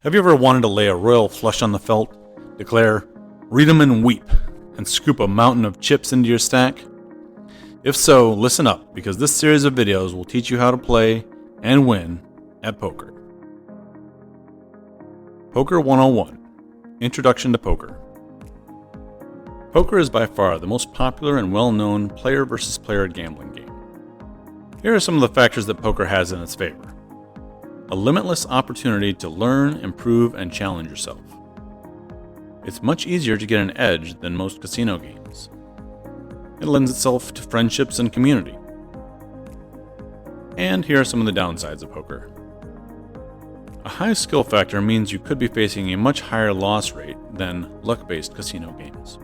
Have you ever wanted to lay a royal flush on the felt, declare, "Read 'em and weep," and scoop a mountain of chips into your stack? If so, listen up, because this series of videos will teach you how to play and win at poker. Poker 101 – Introduction to Poker. Poker is by far the most popular and well-known player versus player gambling game. Here are some of the factors that poker has in its favor. A limitless opportunity to learn, improve, and challenge yourself. It's much easier to get an edge than most casino games. It lends itself to friendships and community. And here are some of the downsides of poker. A high skill factor means you could be facing a much higher loss rate than luck-based casino games.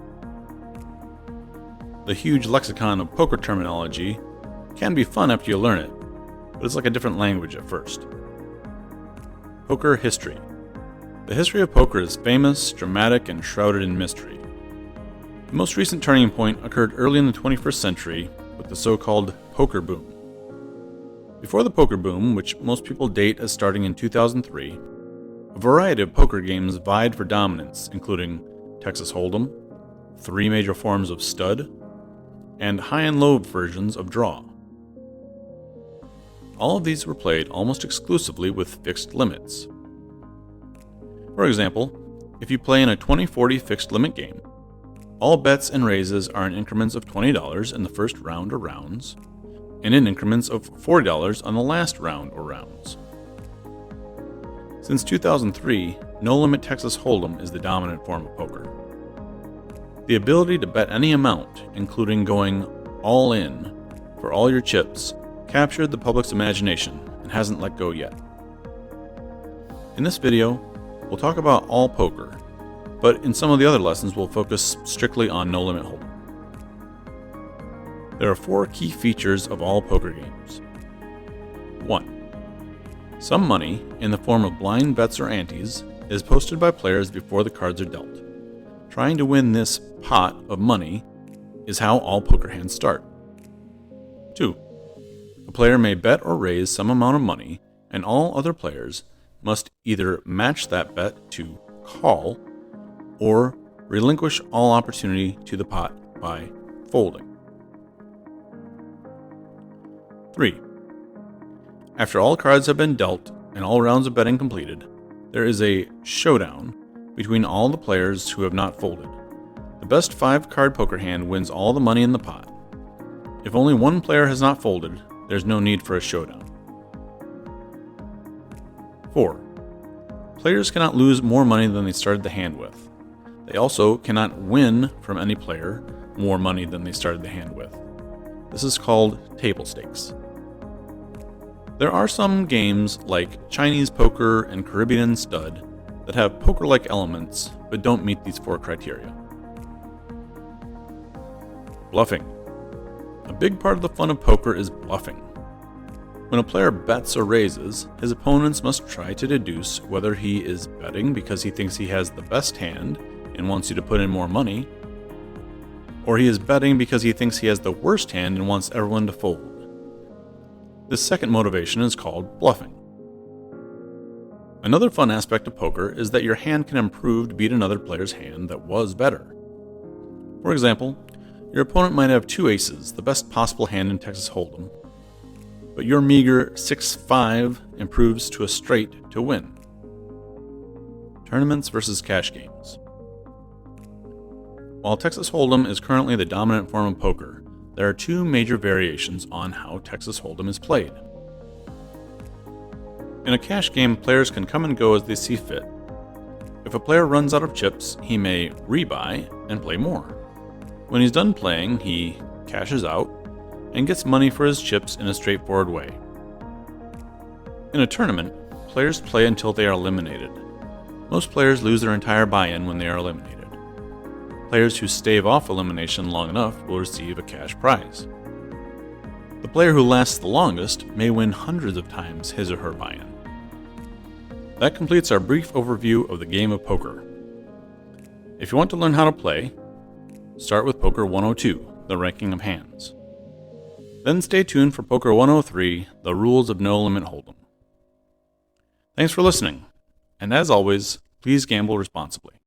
The huge lexicon of poker terminology can be fun after you learn it, but it's like a different language at first. Poker history. The history of poker is famous, dramatic, and shrouded in mystery. The most recent turning point occurred early in the 21st century with the so-called poker boom. Before the poker boom, which most people date as starting in 2003, a variety of poker games vied for dominance, including Texas Hold'em, 3 major forms of stud, and high and low versions of draw. All of these were played almost exclusively with fixed limits. For example, if you play in a 20-40 fixed limit game, all bets and raises are in increments of $20 in the first round or rounds, and in increments of $40 on the last round or rounds. Since 2003, No Limit Texas Hold'em is the dominant form of poker. The ability to bet any amount, including going all in for all your chips, captured the public's imagination and hasn't let go yet. In this video, we'll talk about all poker, but in some of the other lessons we'll focus strictly on No Limit Hold'em. There are 4 key features of all poker games. 1. Some money, in the form of blind bets or antes, is posted by players before the cards are dealt. Trying to win this pot of money is how all poker hands start. 2. A player may bet or raise some amount of money, and all other players must either match that bet to call or relinquish all opportunity to the pot by folding. 3. After all cards have been dealt and all rounds of betting completed, there is a showdown between all the players who have not folded. The best 5-card poker hand wins all the money in the pot. If only one player has not folded, there's no need for a showdown. 4. Players cannot lose more money than they started the hand with. They also cannot win from any player more money than they started the hand with. This is called table stakes. There are some games like Chinese poker and Caribbean stud that have poker-like elements but don't meet these 4 criteria. Bluffing. A big part of the fun of poker is bluffing. When a player bets or raises, his opponents must try to deduce whether he is betting because he thinks he has the best hand and wants you to put in more money, or he is betting because he thinks he has the worst hand and wants everyone to fold. This second motivation is called bluffing. Another fun aspect of poker is that your hand can improve to beat another player's hand that was better. For example, your opponent might have 2 aces, the best possible hand in Texas Hold'em, but your meager 6-5 improves to a straight to win. Tournaments versus cash games. While Texas Hold'em is currently the dominant form of poker, there are 2 major variations on how Texas Hold'em is played. In a cash game, players can come and go as they see fit. If a player runs out of chips, he may rebuy and play more. When he's done playing, he cashes out and gets money for his chips in a straightforward way. In a tournament, players play until they are eliminated. Most players lose their entire buy-in when they are eliminated. Players who stave off elimination long enough will receive a cash prize. The player who lasts the longest may win hundreds of times his or her buy-in. That completes our brief overview of the game of poker. If you want to learn how to play, start with Poker 102, the ranking of hands. Then stay tuned for Poker 103, the rules of No Limit Hold'em. Thanks for listening. And as always, please gamble responsibly.